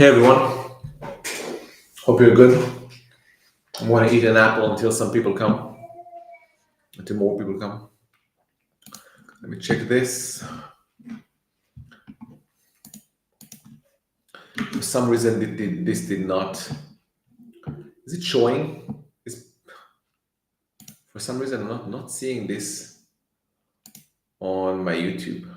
Hey everyone, hope you're good. I want to eat an apple until some people come, until more people come. Let me check this. For some reason, this did not. Is it showing? For some reason, I'm not seeing this on my YouTube.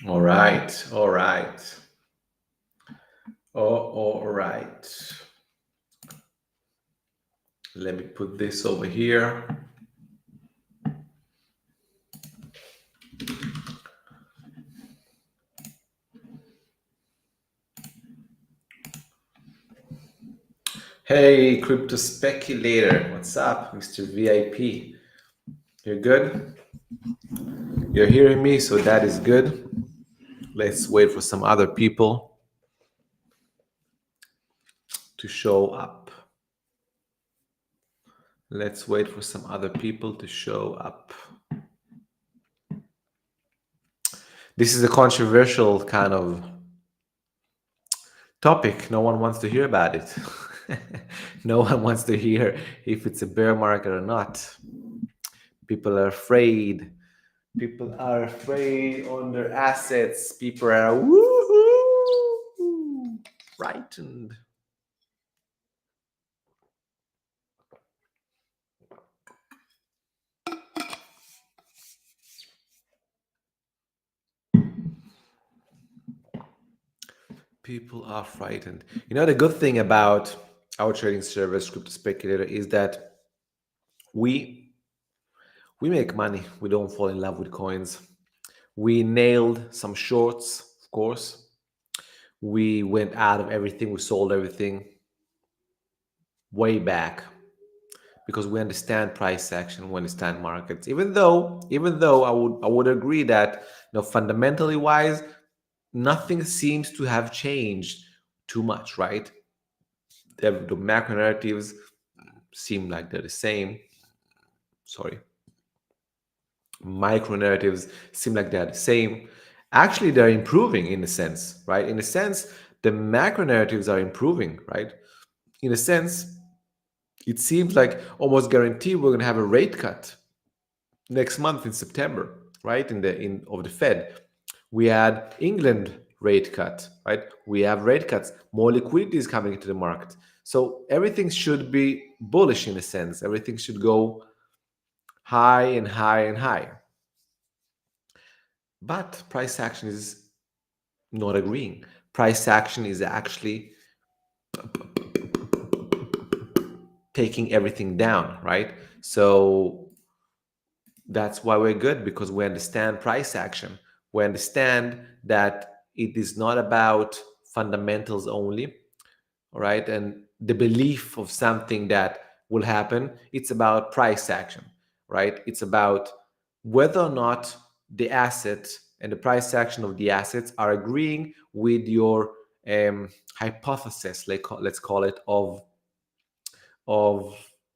All right, all right. All right. Let me put this over here. Hey, crypto speculator. What's up, Mr. VIP? You're good? You're hearing me, so that is good. Let's wait for some other people to show up. Let's wait for some other people to show up. This is a controversial kind of topic. No one wants to hear about it. No one wants to hear if it's a bear market or not. People are afraid. People are afraid on their assets. People are frightened. People are frightened. You know, the good thing about our trading service, Crypto Speculator, is that we make money. We don't fall in love with coins. We nailed some shorts, of course. We went out of everything. We sold everything way back because we understand price action, we understand markets. Even though I would agree that fundamentally wise, nothing seems to have changed too much, right? The macro narratives seem like they're the same. Sorry, micro narratives seem like they're the same. Actually, they're improving in a sense, right? In a sense, the macro narratives are improving, right? In a sense, it seems like almost guaranteed we're going to have a rate cut next month in September, right? In of the Fed, we had England rate cut, right? We have rate cuts. More liquidity is coming into the market, so everything should be bullish in a sense. Everything should go high and high and high. But price action is not agreeing. Price action is actually taking everything down, right? So that's why we're good, because we understand price action. We understand that it is not about fundamentals only, all right? And the belief of something that will happen, it's about price action, right? It's about whether or not the asset and the price action of the assets are agreeing with your hypothesis, let's call it, of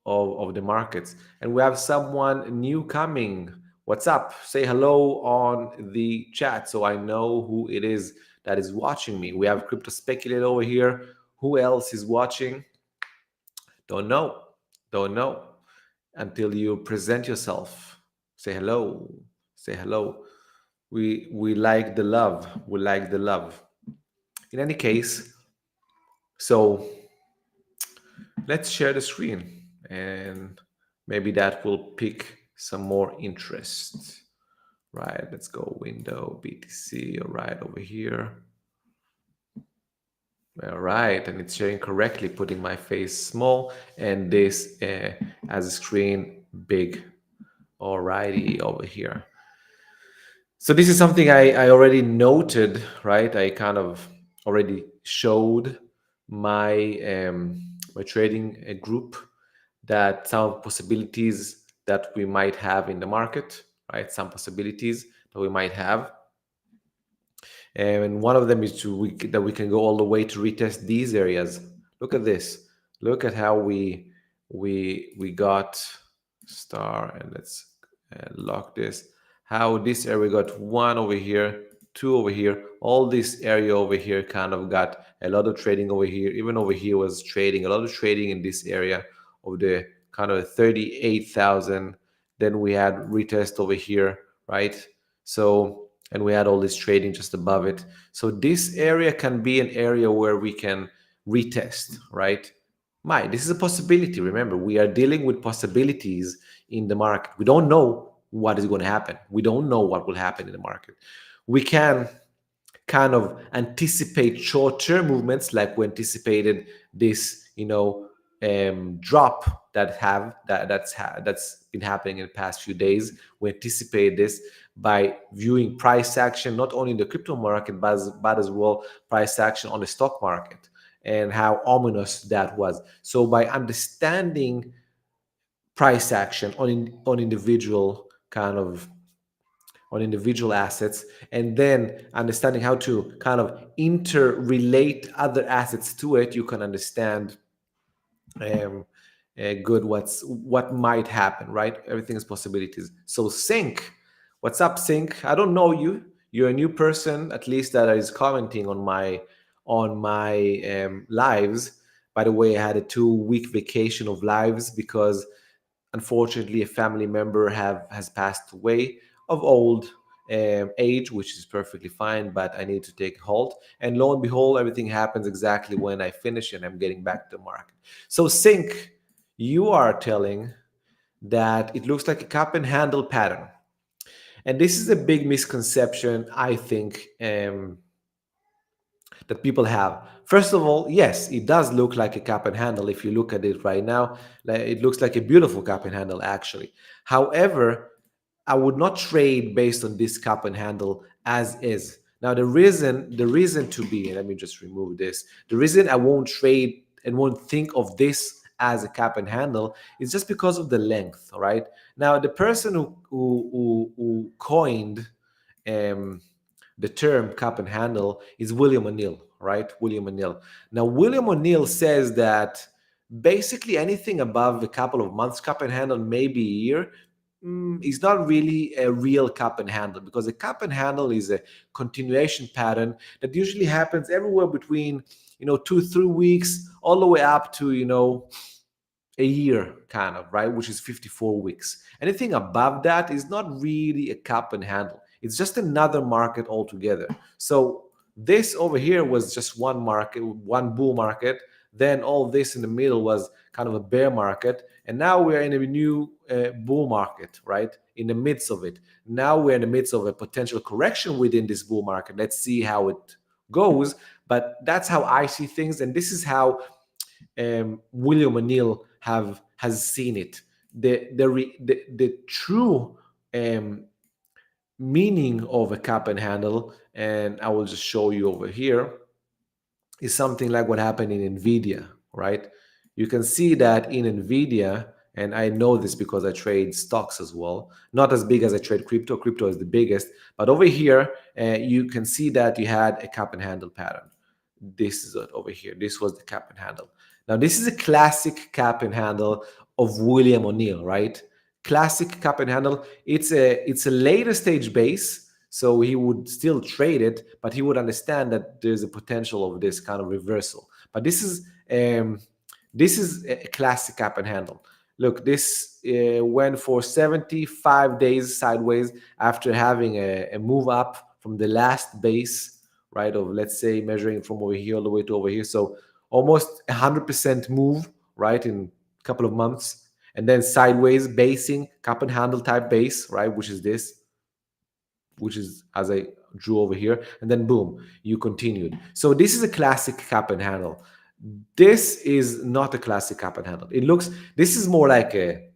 of the markets. And we have someone new coming. What's up? Say hello on the chat so I know who it is that is watching me. We have Crypto Speculator over here. Who else is watching? Don't know. Don't know until you present yourself. Say hello. Say hello. We like the love. We like the love. In any case, so let's share the screen and maybe that will pick some more interest. Right, let's go window BTC, all right, over here. All right, and it's sharing correctly, putting my face small and this as a screen big. Alrighty, over here. So this is something I already noted, right? I kind of already showed my my trading group that some possibilities that we might have in the market, right? Some possibilities that we might have, and one of them is that we can go all the way to retest these areas. Look at this. Look at how we got star, and let's lock this. How this area got one over here, two over here. All this area over here kind of got a lot of trading over here. Even over here was trading, a lot of trading in this area of the kind of 38,000. Then we had retest over here, right? So, and we had all this trading just above it. So this area can be an area where we can retest, right? This is a possibility. Remember, we are dealing with possibilities in the market. We don't know what is going to happen. We don't know what will happen in the market. We can kind of anticipate short-term movements, like we anticipated this, drop that's been happening in the past few days. We anticipate this by viewing price action not only in the crypto market but as well price action on the stock market, and how ominous that was. So by understanding price action on individual kind of on individual assets, and then understanding how to kind of interrelate other assets to it, you can understand um, good what might happen, right? Everything is possibilities. So Sync, what's up, Sync? I don't know you. You're a new person, at least that is commenting on my lives. By the way, I had a 2-week vacation of lives because unfortunately a family member has passed away of old age, which is perfectly fine, but I need to take a halt. And lo and behold, everything happens exactly when I finish and I'm getting back to the market. So Sync, you are telling that it looks like a cup and handle pattern, and this is a big misconception, I think, that people have. First of all, yes, it does look like a cup and handle. If you look at it right now, it looks like a beautiful cup and handle, actually. However, I would not trade based on this cup and handle as is. Now, the reason to be, and let me just remove this. The reason I won't trade and won't think of this as a cup and handle is just because of the length. All right. Now, the person who coined um, the term cup and handle is William O'Neill, right? William O'Neill. Now, William O'Neill says that basically anything above a couple of months cup and handle, maybe a year, is not really a real cup and handle, because a cup and handle is a continuation pattern that usually happens everywhere between 2-3 weeks all the way up to a year, kind of, right, which is 54 weeks. Anything above that is not really a cup and handle. It's just another market altogether. So this over here was just one market, one bull market. Then all this in the middle was kind of a bear market. And now we're in a new bull market, right? In the midst of it. Now we're in the midst of a potential correction within this bull market. Let's see how it goes. But that's how I see things. And this is how William O'Neill has seen it. The true meaning of a cup and handle, and I will just show you over here, is something like what happened in Nvidia, right? You can see that in Nvidia, and I know this because I trade stocks as well, not as big as I trade crypto. Crypto is the biggest, but over here you can see that you had a cup and handle pattern. This is it over here. This was the cap and handle. Now, this is a classic cap and handle of William O'Neill, right? Classic cap and handle. It's a later stage base, so he would still trade it, but he would understand that there's a potential of this kind of reversal. But this is a classic cap and handle. Look, this went for 75 days sideways after having a move up from the last base, right, of, let's say, measuring from over here all the way to over here. So almost 100% move, right, in a couple of months. And then sideways basing, cup and handle type base, right, which is this, which is as I drew over here. And then boom, you continued. So this is a classic cup and handle. This is not a classic cup and handle. This is more like a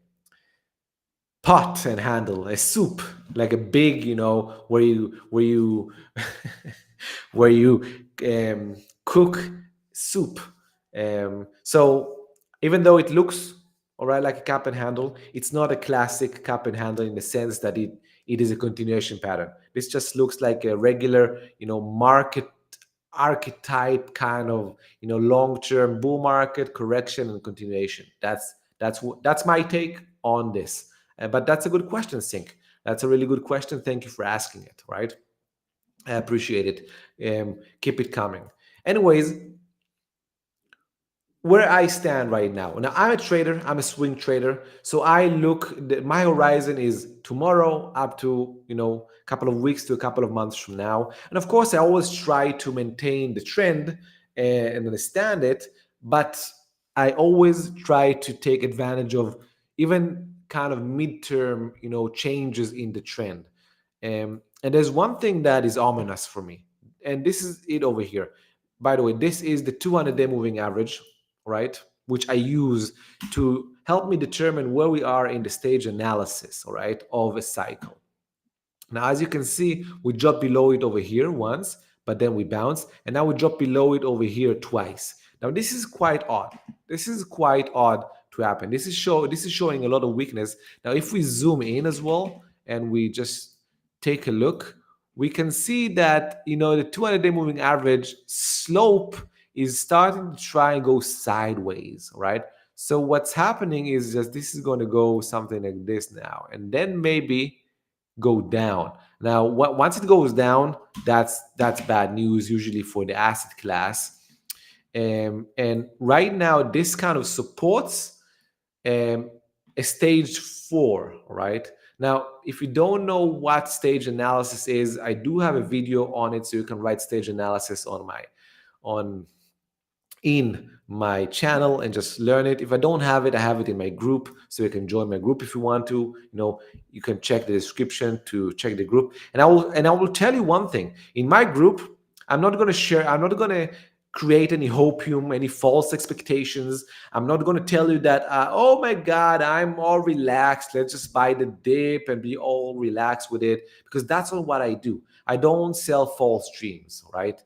pot and handle, a soup, like a big, where you where you cook soup. So even though it looks all right like a cup and handle, it's not a classic cup and handle in the sense that it is a continuation pattern. This just looks like a regular, market archetype kind of, long-term bull market correction and continuation. That's my take on this. But that's a good question, Sink. That's a really good question. Thank you for asking it, right? I appreciate it. Keep it coming. Anyways, where I stand right now. Now, I'm a trader. I'm a swing trader. So I my horizon is tomorrow up to, a couple of weeks to a couple of months from now. And of course, I always try to maintain the trend and understand it. But I always try to take advantage of even kind of midterm, changes in the trend. And there's one thing that is ominous for me. And this is it over here. By the way, this is the 200-day moving average, right? Which I use to help me determine where we are in the stage analysis, all right, of a cycle. Now, as you can see, we dropped below it over here once, but then we bounced, and now we drop below it over here twice. Now, this is quite odd. This is quite odd to happen. This is showing a lot of weakness. Now, if we zoom in as well and we just take a look, we can see that, the 200-day moving average slope is starting to try and go sideways, right? So what's happening is just this is going to go something like this now, and then maybe go down. Now, once it goes down, that's bad news usually for the asset class. And right now, this kind of supports a stage 4, right? Now, if you don't know what stage analysis is, I do have a video on it, so you can write stage analysis in my channel and just learn it. If I don't have it, I have it in my group, so you can join my group if you want to. You can check the description to check the group. And I will tell you one thing. In my group, I'm not going to create any hopium, any false expectations. I'm not going to tell you that, oh my God, I'm all relaxed. Let's just buy the dip and be all relaxed with it, because that's not what I do. I don't sell false dreams, right?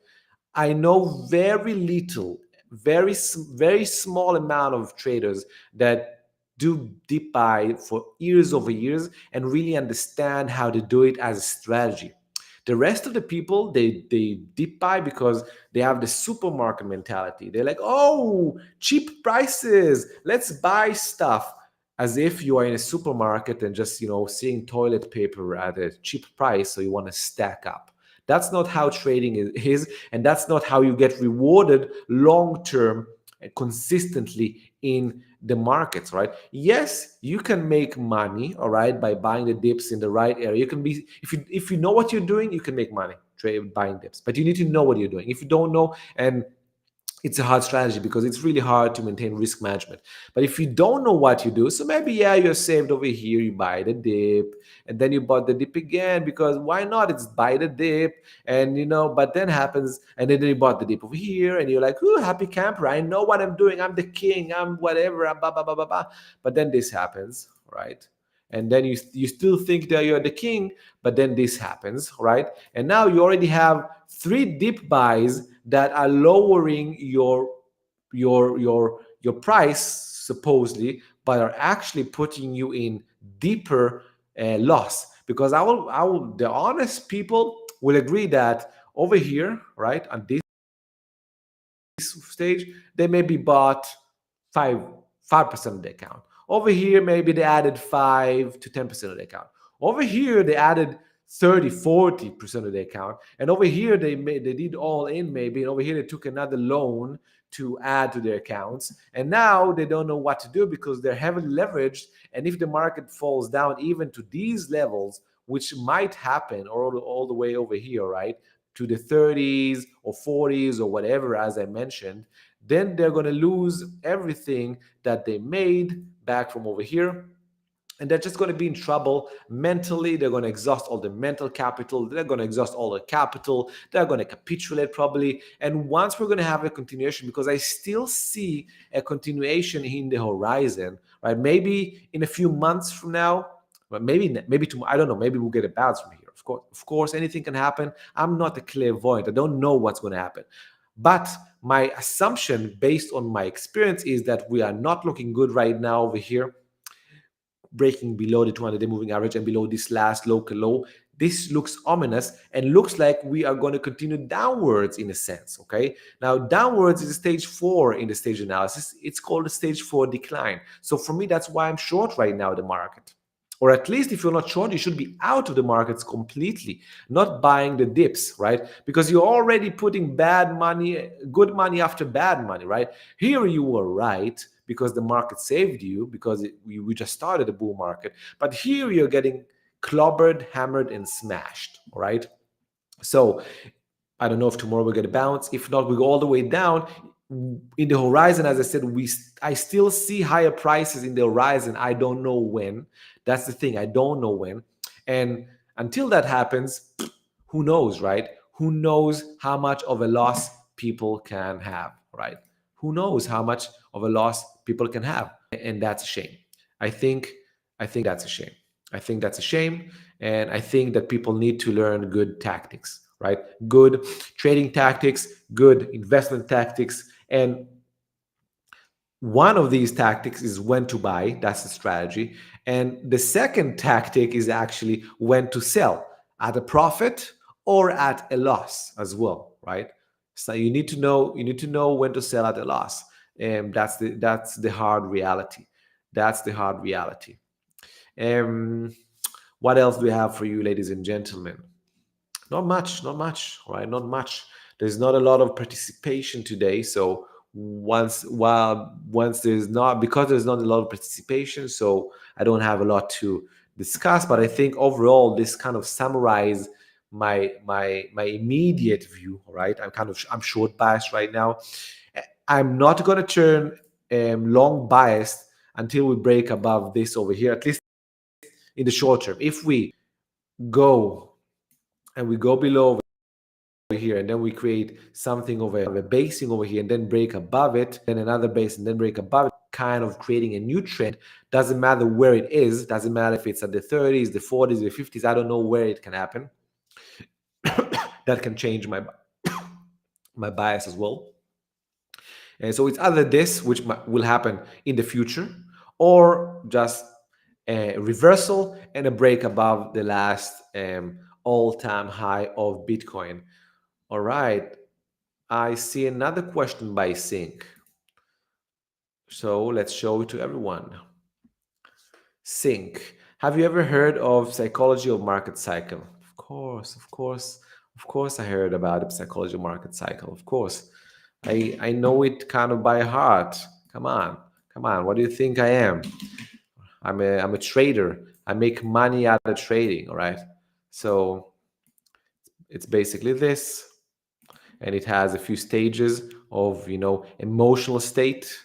I know very little, very small amount of traders that do deep buy for years over years and really understand how to do it as a strategy. The rest of the people, they dip buy because they have the supermarket mentality. They're like, oh, cheap prices, let's buy stuff, as if you are in a supermarket and just seeing toilet paper at a cheap price, so you want to stack up. That's not how trading is, and that's not how you get rewarded long term and consistently in the markets, right? Yes, you can make money, all right, by buying the dips in the right area. You can be, if you know what you're doing, you can make money trade buying dips, but you need to know what you're doing. If you don't know, and it's a hard strategy because it's really hard to maintain risk management. But if you don't know what you do, so maybe, yeah, you're saved over here, you buy the dip, and then you bought the dip again because why not? It's buy the dip, and but then happens, and then you bought the dip over here, and you're like, ooh, happy camper, I know what I'm doing, I'm the king, I'm whatever, I'm blah blah blah blah blah. But then this happens, right? And then you still think that you're the king, but then this happens, right? And now you already have 3 dip buys that are lowering your price supposedly, but are actually putting you in deeper loss. Because the honest people will agree that over here, right, on this stage, they maybe bought 5% of the account. Over here, maybe they added 5 to 10% of the account. Over here, they added 30-40% of the account. And over here, they did all in maybe. And over here, they took another loan to add to their accounts. And now they don't know what to do because they're heavily leveraged. And if the market falls down even to these levels, which might happen all the way over here, right, to the 30s or 40s or whatever, as I mentioned, then they're going to lose everything that they made back from over here. And they're just going to be in trouble mentally. They're going to exhaust all the mental capital. They're going to exhaust all the capital. They're going to capitulate probably. And once we're going to have a continuation, because I still see a continuation in the horizon, right? Maybe in a few months from now, but maybe tomorrow, I don't know. Maybe we'll get a bounce from here. Of course, anything can happen. I'm not a clairvoyant. I don't know what's going to happen. But my assumption based on my experience is that we are not looking good right now over here, breaking below the 200-day moving average and below this last local low. This looks ominous and looks like we are going to continue downwards in a sense, okay? Now, downwards is a stage 4 in the stage analysis. It's called a stage 4 decline. So for me, that's why I'm short right now in the market. Or at least if you're not short, you should be out of the markets completely, not buying the dips, right? Because you're already putting bad money, good money after bad money, right? Here you were right because the market saved you because we just started a bull market. But here you're getting clobbered, hammered, and smashed, all right? So I don't know if tomorrow we'll get a bounce. If not, we go all the way down. In the horizon, as I said, I still see higher prices in the horizon. I don't know when. That's the thing. I don't know when. And until that happens, who knows, right? Who knows how much of a loss people can have, right? Who knows how much of a loss people can have? And that's a shame. I think that's a shame. I think that's a shame. And I think that people need to learn good tactics, right? Good trading tactics, good investment tactics. And one of these tactics is when to buy. That's the strategy. And the second tactic is actually when to sell at a profit or at a loss as well, right? So you need to know when to sell at a loss. And that's the hard reality. That's the hard reality. What else do we have for you, ladies and gentlemen? Not much, right? Not much. There's not a lot of participation today. So once there's not, because there's not a lot of participation, so I don't have a lot to discuss. But I think overall, this kind of summarize my immediate view, right? I'm short biased right now. I'm not going to turn long biased until we break above this over here, at least in the short term. If we go below over here, and then we create something of a basing over here, and then break above it, then another base, and then break above it, kind of creating a new trend. Doesn't matter where it is. Doesn't matter if it's at the 30s, the 40s, the 50s. I don't know where it can happen. That can change my bias as well. And so it's either this, which will happen in the future, or just a reversal and a break above the last all-time high of Bitcoin. All right. I see another question by Sync. So let's show it to everyone. Sync. Have you ever heard of psychology of market cycle? Of course, of course, of course I heard about the psychology of market cycle. Of course. I know it kind of by heart. Come on. Come on. What do you think I am? I'm a trader. I make money out of trading, all right? So it's basically this, and it has a few stages of, emotional state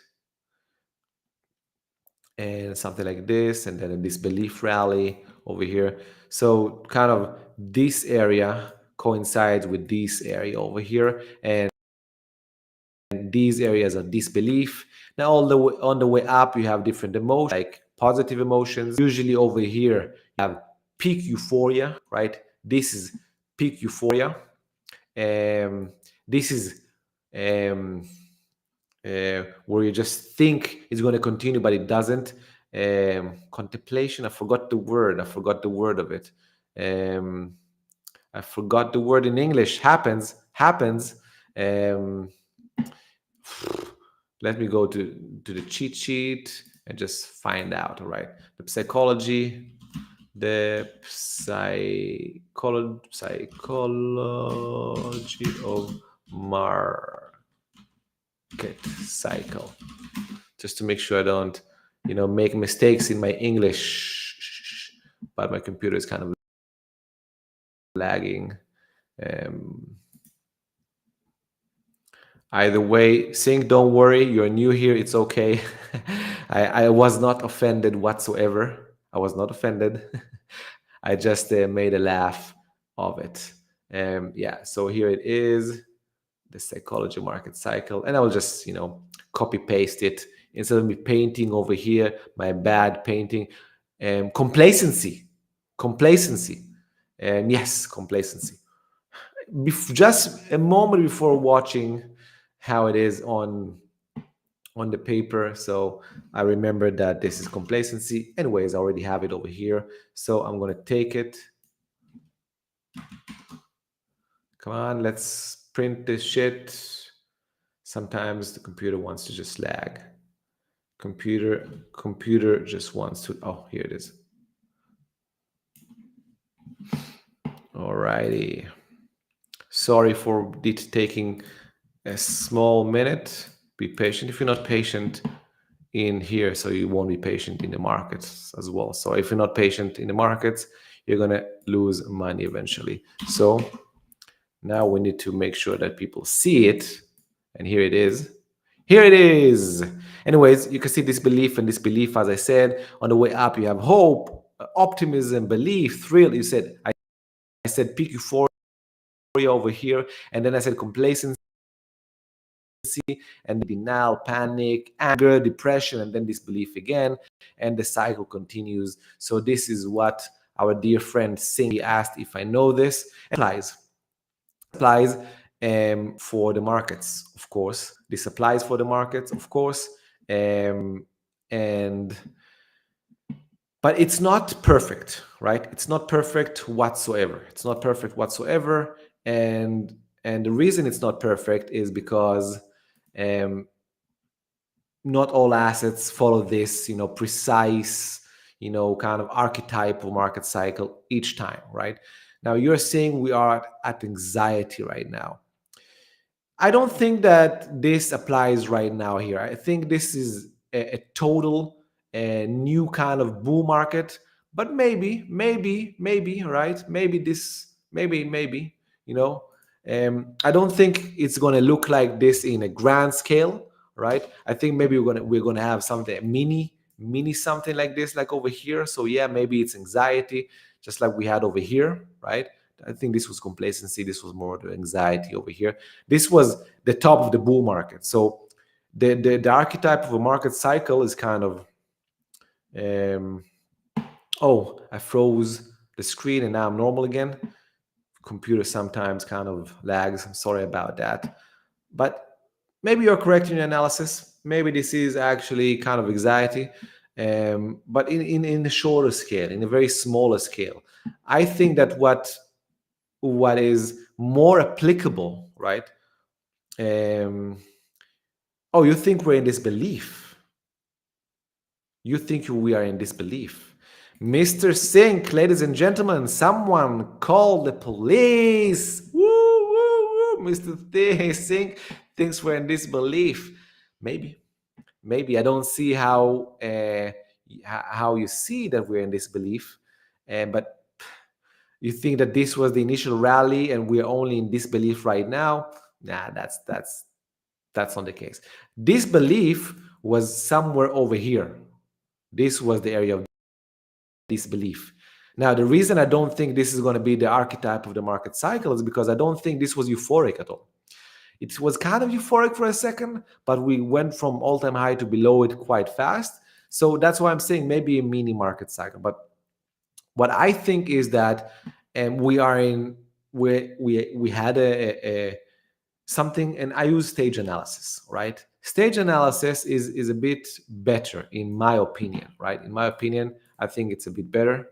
and something like this, and then a disbelief rally over here. So kind of this area coincides with this area over here, and these areas are disbelief. Now all the way on the way up, you have different emotions, like positive emotions. Usually over here, you have peak euphoria, right? This is peak euphoria. This is where you just think it's going to continue, but it doesn't. Contemplation. I forgot the word. I forgot the word of it. I forgot the word in English. Happens. Let me go to the cheat sheet and just find out. All right. The psychology of market cycle, just to make sure I don't make mistakes in my English, but my computer is kind of lagging. Either way, Sync, don't worry, you're new here, it's okay. I was not offended whatsoever. I was not offended. I just made a laugh of it. Yeah, so here it is, the psychology market cycle, and I will just copy paste it instead of me painting over here my bad painting. Complacency. Yes, complacency. Just a moment before watching how it is on the paper, so I remember that this is complacency. Anyways, I already have it over here, so I'm going to take it. Come on, let's print this shit. Sometimes the computer wants to just lag. Computer just wants to, oh, here it is. Alrighty. Sorry for it taking a small minute. Be patient. If you're not patient in here, so you won't be patient in the markets as well. So if you're not patient in the markets, you're gonna lose money eventually. So now we need to make sure that people see it. And here it is. Here it is. Anyways, you can see disbelief and disbelief. As I said, on the way up, you have hope, optimism, belief, thrill. I said peak euphoria over here, and then I said complacency, and denial, panic, anger, depression, and then disbelief again, and the cycle continues. So this is what our dear friend Cindy asked if I know this. Applies for the markets, of course. This applies for the markets, of course, but it's not perfect, right? It's not perfect whatsoever. It's not perfect whatsoever, and the reason it's not perfect is because not all assets follow this, precise, kind of archetypal market cycle each time, right? Now you're saying we are at anxiety right now. I don't think that this applies right now here. I think this is a total new kind of bull market, but maybe, right? Maybe, I don't think it's going to look like this in a grand scale, right? I think maybe we're gonna have something mini something like this, like over here. So yeah, maybe it's anxiety, just like we had over here, right? I think this was complacency. This was more the anxiety over here. This was the top of the bull market. So the archetype of a market cycle is kind of, oh, I froze the screen and now I'm normal again. Computer sometimes kind of lags. I'm sorry about that. But maybe you're correct in your analysis. Maybe this is actually kind of anxiety, but in a shorter scale, in a very smaller scale. I think that what what is more applicable, right? Um, oh, you think we're in disbelief? You think we are in disbelief? Mr. Sink, ladies and gentlemen, someone call the police. Woo, woo, woo. Mr. Sink thinks we're in disbelief. Maybe, maybe I don't see how you see that we're in disbelief, but you think that this was the initial rally and we're only in disbelief right now? Nah, that's not the case. Disbelief was somewhere over here. This was the area of disbelief. Now, the reason I don't think this is going to be the archetype of the market cycle is because I don't think this was euphoric at all. It was kind of euphoric for a second, but we went from all-time high to below it quite fast. So that's why I'm saying maybe a mini market cycle. But what I think is that we are in we had a something, and I use stage analysis, right? Stage analysis is a bit better in my opinion, right? In my opinion, I think it's a bit better.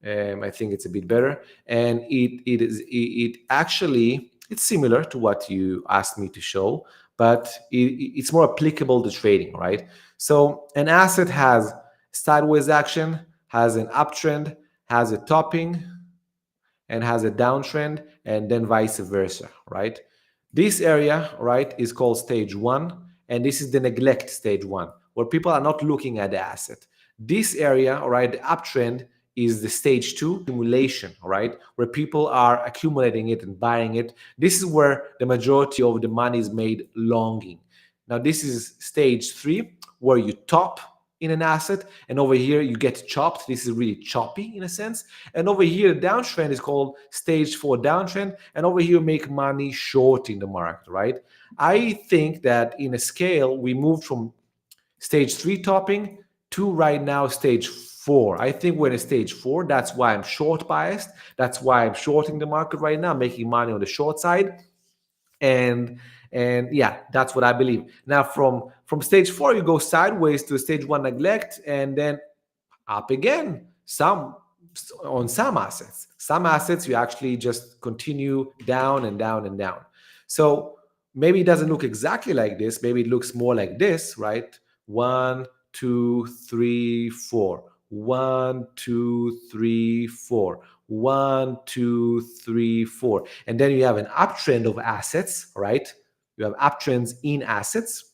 I think it's a bit better, and it actually it's similar to what you asked me to show, but it's more applicable to trading, right? So an asset has sideways action, has an uptrend, has a topping, and has a downtrend, and then vice versa, right? This area, right, is called stage one, and this is the neglect stage one, where people are not looking at the asset. This area, all right, the uptrend is the stage two, accumulation, right, where people are accumulating it and buying it. This is where the majority of the money is made longing. Now, this is stage three, where you top in an asset, and over here you get chopped. This is really choppy in a sense. And over here, downtrend is called stage four downtrend, and over here make money short in the market, right? I think that in a scale, we moved from stage three topping to right now stage four. I think we're in a stage four. That's why I'm short biased. That's why I'm shorting the market right now, making money on the short side. And yeah, that's what I believe. Now from stage four, you go sideways to stage one neglect, and then up again. On some assets you actually just continue down and down and down. So maybe it doesn't look exactly like this. Maybe it looks more like this, right? 1, 2, 3, 4. 1, 2, 3, 4. 1, 2, 3, 4. And then you have an uptrend of assets, right? You have uptrends in assets.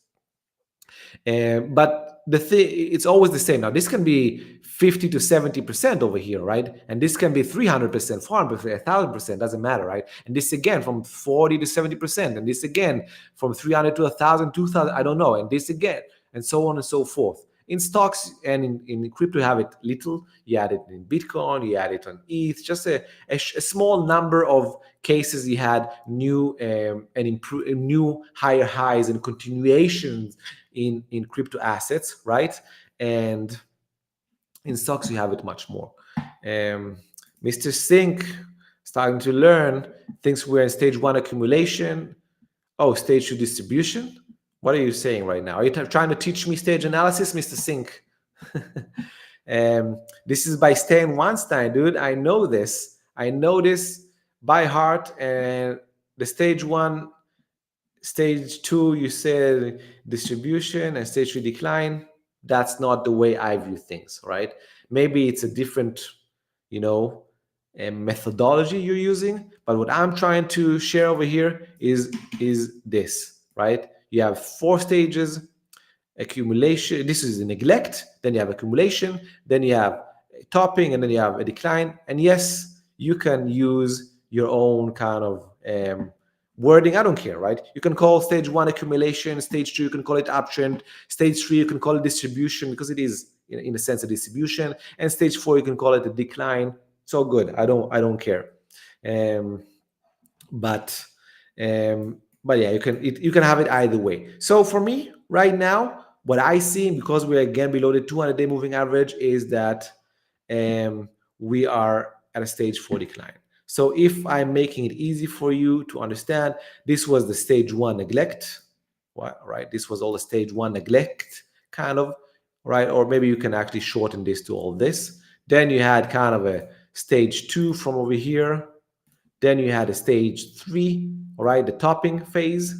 But the thing, it's always the same. Now, this can be 50 to 70% over here, right? And this can be 300%, 400%, 1,000%, doesn't matter, right? And this again from 40 to 70%, and this again from 300 to 1,000, 2,000, I don't know, and this again, and so on and so forth. In stocks and in crypto, you have it little. You add it in Bitcoin, you add it on ETH, just a small number of cases you had new new higher highs and continuations in crypto assets, right? And in stocks, you have it much more. Mr. Sink, starting to learn, thinks we're in stage one accumulation. Oh, stage two distribution. What are you saying right now? Are you trying to teach me stage analysis, Mr. Sink? This is by Stan Weinstein, dude. I know this. I know this by heart. And the stage one, stage two, you said distribution, and stage three decline. That's not the way I view things, right? Maybe it's a different, methodology you're using. But what I'm trying to share over here is this, right? You have 4 stages: accumulation. This is the neglect. Then you have accumulation. Then you have topping, and then you have a decline. And yes, you can use your own kind of wording. I don't care, right? You can call stage one accumulation, stage two you can call it uptrend, stage three you can call it distribution, because it is in a sense a distribution, and stage four you can call it a decline. It's all good. I don't care. But yeah, you can have it either way. So for me right now, what I see, because we're again below the 200-day moving average, is that we are at a stage 4 decline. So if I'm making it easy for you to understand, this was the stage 1 neglect, right? This was all the stage 1 neglect kind of, right? Or maybe you can actually shorten this to all this. Then you had kind of a stage 2 from over here, Then you had a stage 3, all right, the topping phase.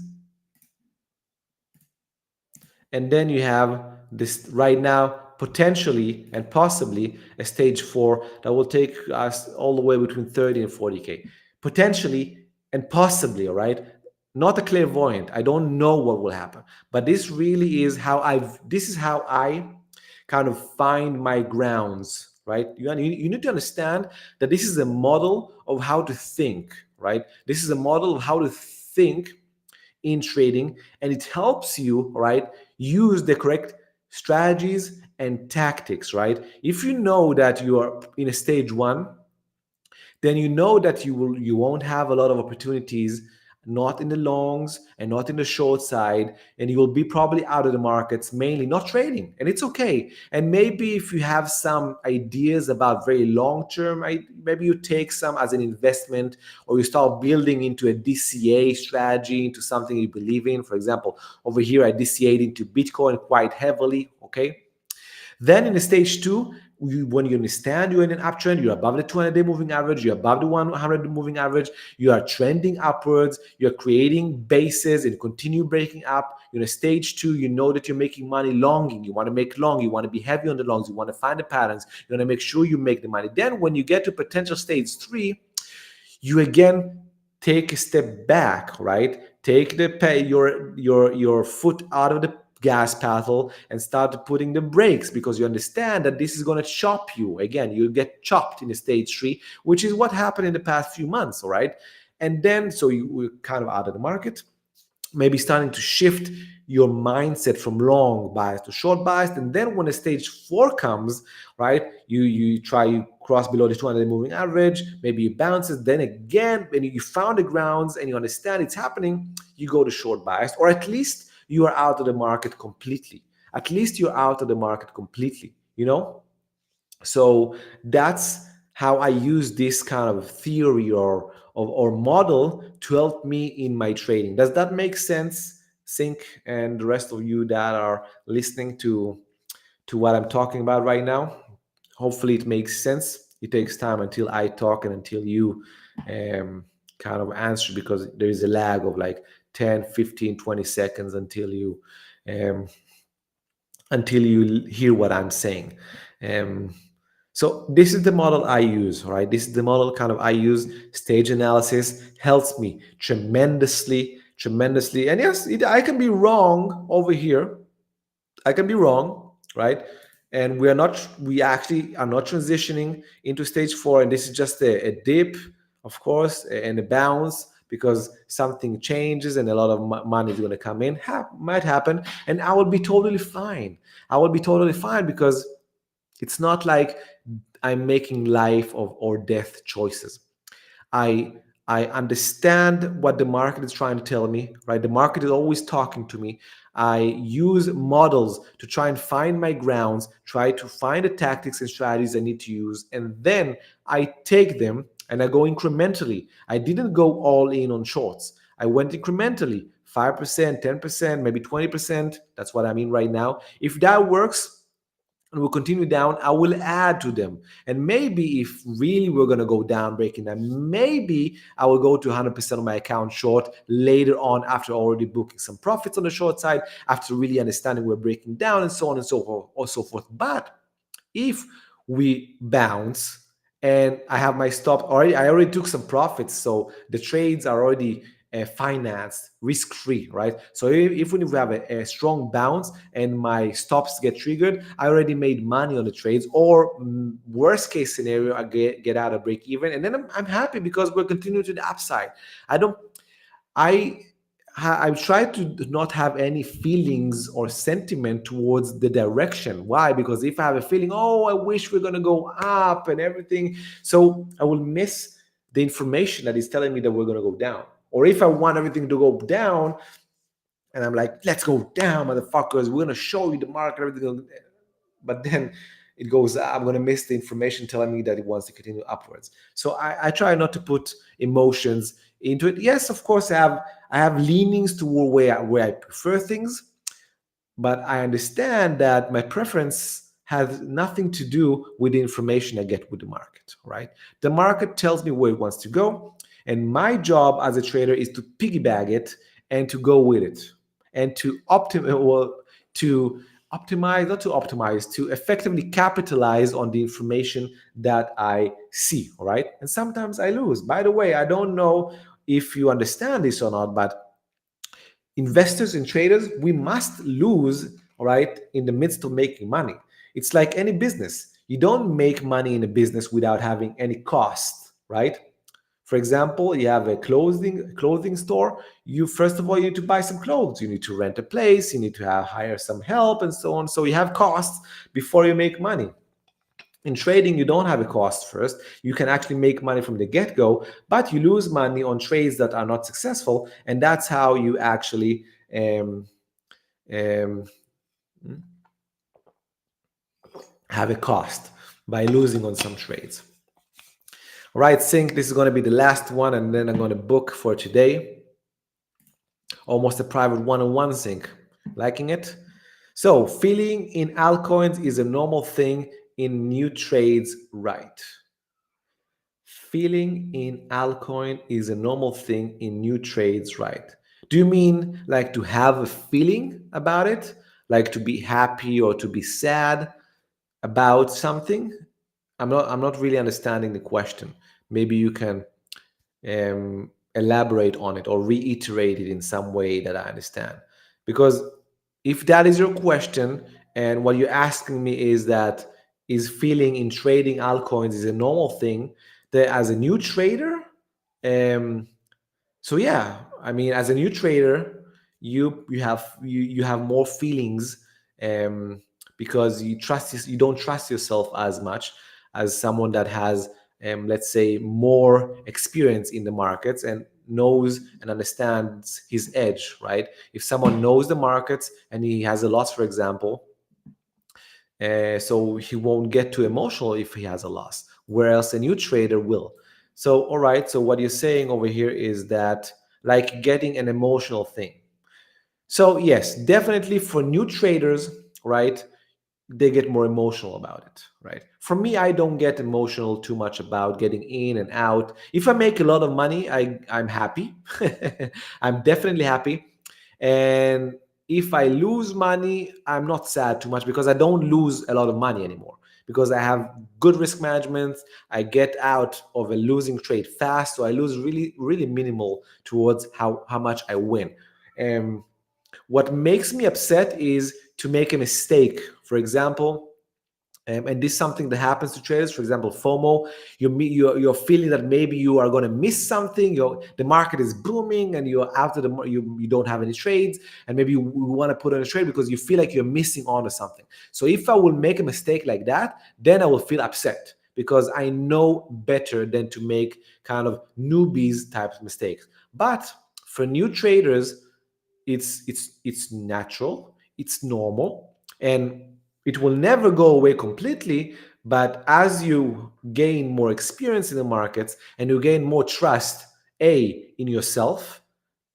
And then you have this right now, potentially and possibly a stage 4 that will take us all the way between 30 and 40K. Potentially and possibly, all right? Not a clairvoyant. I don't know what will happen. But this really is how I kind of find my grounds, right? You need to understand that this is a model of how to think, right? This is a model of how to think in trading, and it helps you, right, use the correct strategies and tactics, right? If you know that you are in a stage 1, then you know that you won't have a lot of opportunities, not in the longs and not in the short side, and you will be probably out of the markets, mainly not trading, and it's okay. And maybe if you have some ideas about very long term, maybe you take some as an investment, or you start building into a DCA strategy, into something you believe in. For example, over here I DCA'd into Bitcoin quite heavily, okay? Then in the stage 2, when you understand you're in an uptrend, you're above the 200-day moving average, you're above the 100 moving average, you are trending upwards, you're creating bases and continue breaking up. You're in a stage 2, you know that you're making money longing, you want to make long, you want to be heavy on the longs, you want to find the patterns, you want to make sure you make the money. Then when you get to potential stage 3, you again take a step back, right? Take your foot out of the gas pedal and start putting the brakes, because you understand that this is going to chop you. Again, you get chopped in the stage 3, which is what happened in the past few months, all right? And then, so we're kind of out of the market, maybe starting to shift your mindset from long bias to short bias. And then when a stage 4 comes, right, you try, you cross below the 200 moving average, maybe you bounces, then again, when you found the grounds and you understand it's happening, you go to short bias, or at least you are out of the market completely. At least you're out of the market completely, you know? So that's how I use this kind of theory or model to help me in my trading. Does that make sense, Sync, and the rest of you that are listening to what I'm talking about right now? Hopefully it makes sense. It takes time until I talk and until you kind of answer, because there is a lag of like 10, 15, 20 seconds um, until you hear what I'm saying. Um, so this is the model I use, all right? This is the model kind of I use. Stage analysis helps me tremendously, tremendously. And yes, I can be wrong over here. I can be wrong, right? And we actually are not transitioning into stage 4. And this is just a dip, of course, and a bounce, because something changes and a lot of money is going to come in. Might happen. And I will be totally fine. I will be totally fine, because it's not like I'm making life or death choices. I I understand what the market is trying to tell me, right? The market is always talking to me. I use models to try and find my grounds, try to find the tactics and strategies I need to use, and then I take them and I go incrementally. I didn't go all in on shorts. I went incrementally, 5%, 10%, maybe 20%. That's what I mean right now. If that works, and we'll continue down, I will add to them. And maybe if really we're going to go down, breaking down, maybe I will go to 100% of my account short later on, after already booking some profits on the short side, after really understanding we're breaking down, and so on and so forth, or so forth. But if we bounce and I have my stop already, I already took some profits, so the trades are already financed, risk-free, right? So even if we have a strong bounce and my stops get triggered, I already made money on the trades. Or worst case scenario, I get out of break even, and then I'm happy, because we're continuing to the upside. I try to not have any feelings or sentiment towards the direction. Why? Because if I have a feeling, oh, I wish we're going to go up and everything, so I will miss the information that is telling me that we're going to go down. Or if I want everything to go down, and I'm like, let's go down, motherfuckers, we're going to show you the market, everything. But then it goes, I'm going to miss the information telling me that it wants to continue upwards. So I try not to put emotions into it. Yes, of course, I have leanings toward where I prefer things, but I understand that my preference has nothing to do with the information I get with the market, right? The market tells me where it wants to go, And my job as a trader is to piggyback it and to go with it and to to optimize, not to optimize, to effectively capitalize on the information that I see. All right. And sometimes I lose. By the way, I don't know if you understand this or not, but investors and traders, we must lose, all right, in the midst of making money. It's like any business. You don't make money in a business without having any cost, right? For example, you have a clothing store. You first of all, you need to buy some clothes. You need to rent a place. You need to hire some help and so on. So you have costs before you make money. In trading, you don't have a cost first. You can actually make money from the get-go, but you lose money on trades that are not successful, and that's how you actually um, have a cost by losing on some trades. All right, Sync, this is going to be the last one, and then I'm going to book for today. Almost a private one-on-one, Sync. Liking it? So, feeling in altcoins is a normal thing in new trades, right? Feeling in altcoin is a normal thing in new trades, right? Do you mean like to have a feeling about it? Like to be happy or to be sad about something? I'm not really understanding the question. Maybe you can elaborate on it or reiterate it in some way that I understand. Because if that is your question and what you're asking me is that is feeling in trading altcoins is a normal thing, that as a new trader, so yeah, I mean, as a new trader, you have more feelings because you don't trust yourself as much as someone that has let's say more experience in the markets and knows and understands his edge, right? If someone knows the markets and he has a loss, for example, so he won't get too emotional if he has a loss, whereas a new trader will. So, all right, so what you're saying over here is that like getting an emotional thing. So, yes, definitely for new traders, right, they get more emotional about it, right? For me, I don't get emotional too much about getting in and out. If I make a lot of money, I'm happy. I'm definitely happy. And if I lose money, I'm not sad too much because I don't lose a lot of money anymore because I have good risk management. I get out of a losing trade fast, so I lose really, really minimal towards how much I win. What makes me upset is to make a mistake. For example, and this is something that happens to traders. For example, FOMO. You're feeling that maybe you are going to miss something. The market is booming, and you're after you don't have any trades, and maybe you want to put on a trade because you feel like you're missing on to something. So if I will make a mistake like that, then I will feel upset because I know better than to make kind of newbies type of mistakes. But for new traders, it's natural, it's normal, and it will never go away completely. But as you gain more experience in the markets and you gain more trust, A, in yourself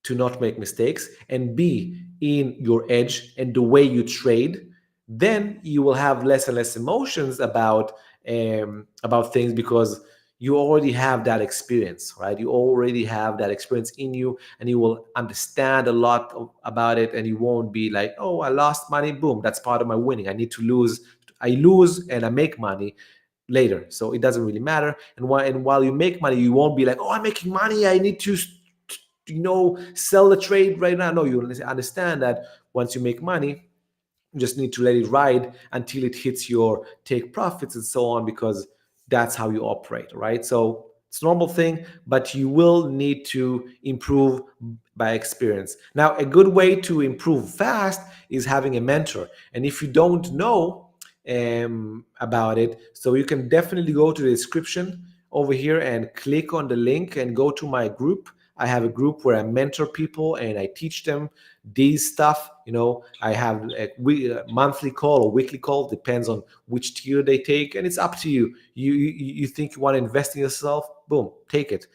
to not make mistakes, and B, in your edge and the way you trade, then you will have less and less emotions about things because you already have that experience, right? You already have that experience in you, and you will understand a lot about it, and you won't be like, oh, I lost money, boom, that's part of my winning. I lose and I make money later, so it doesn't really matter. And while you make money, you won't be like, oh, I'm making money, I need to sell the trade right now. No, you understand that once you make money, you just need to let it ride until it hits your take profits and so on, because that's how you operate, right? So it's a normal thing, but you will need to improve by experience. Now, a good way to improve fast is having a mentor. And if you don't know about it, so you can definitely go to the description over here and click on the link and go to my group. I have a group where I mentor people and I teach them these stuff. I have a monthly call or weekly call, depends on which tier they take, and it's up to you. You think you want to invest in yourself, boom, take it.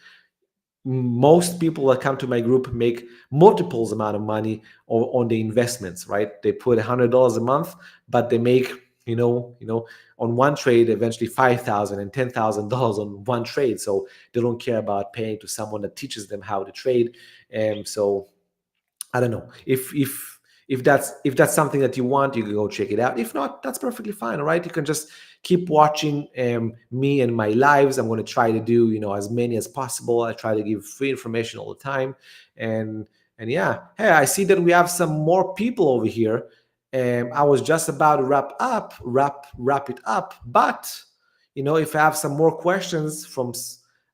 Most people that come to my group make multiples amount of money on the investments, right? They put $100 a month, but they make on one trade, eventually $5,000 and $10,000 on one trade. So they don't care about paying to someone that teaches them how to trade. And so I don't know if that's something that you want, you can go check it out. If not, that's perfectly fine. All right, you can just keep watching me and my lives. I'm going to try to do as many as possible. I try to give free information all the time, and yeah. Hey, I see that we have some more people over here. I was just about to wrap it up, but if I have some more questions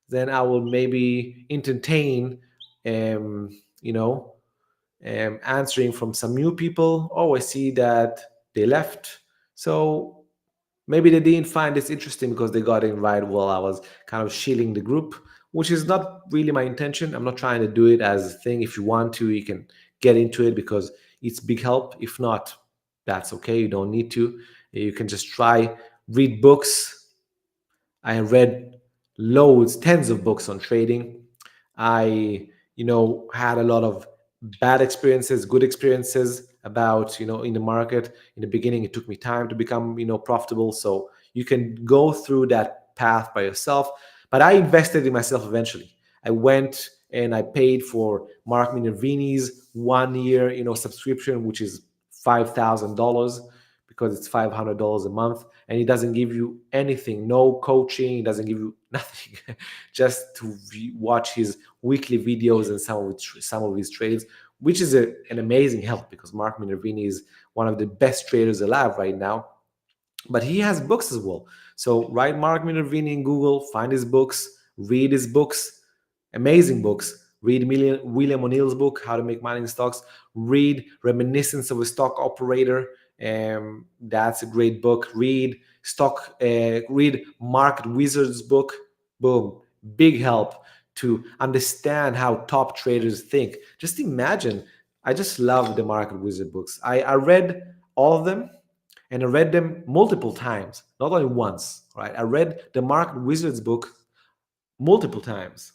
then I will maybe entertain um, you know answering from some new people. Oh, I see that they left. So maybe they didn't find this interesting because they got invited while I was kind of shielding the group, which is not really my intention. I'm not trying to do it as a thing. If you want to, you can get into it because it's big help. If not, that's okay. You don't need to. You can just try, read books. I read loads, tens of books on trading. I, had a lot of bad experiences, good experiences about, in the market. In the beginning, it took me time to become, profitable. So you can go through that path by yourself. But I invested in myself eventually. I went and I paid for Mark Minervini's 1 year, subscription, which is $5,000 because it's $500 a month, and he doesn't give you anything, no coaching, he doesn't give you nothing, just to watch his weekly videos and some of his trades, which is an amazing help because Mark Minervini is one of the best traders alive right now. But he has books as well. So write Mark Minervini in Google, find his books, read his books, amazing books. Read William O'Neill's book, How to Make Money in Stocks. Read Reminiscence of a Stock Operator. That's a great book. Read Market Wizard's book. Boom, big help to understand how top traders think. Just imagine. I just love the Market Wizard books. I read all of them, and I read them multiple times, not only once. Right? I read the Market Wizards book multiple times,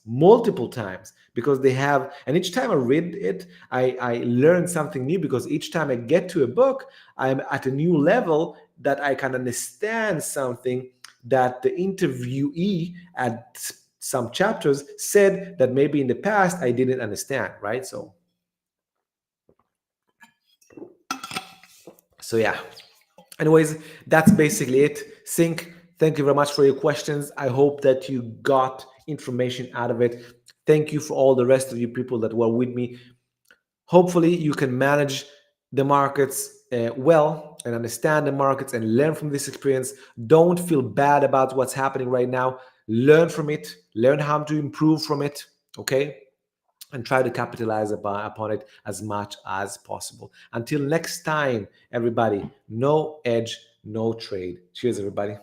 because they have, and each time I read it, I learn something new, because each time I get to a book, I'm at a new level that I can understand something that the interviewee at some chapters said that maybe in the past I didn't understand, right? So yeah. Anyways, that's basically it. Sync, thank you very much for your questions. I hope that you got information out of it. Thank you for all the rest of you people that were with me. Hopefully, you can manage the markets well and understand the markets and learn from this experience. Don't feel bad about what's happening right now. Learn from it, learn how to improve from it, okay? And try to capitalize upon it as much as possible. Until next time, everybody, no edge, no trade. Cheers, everybody.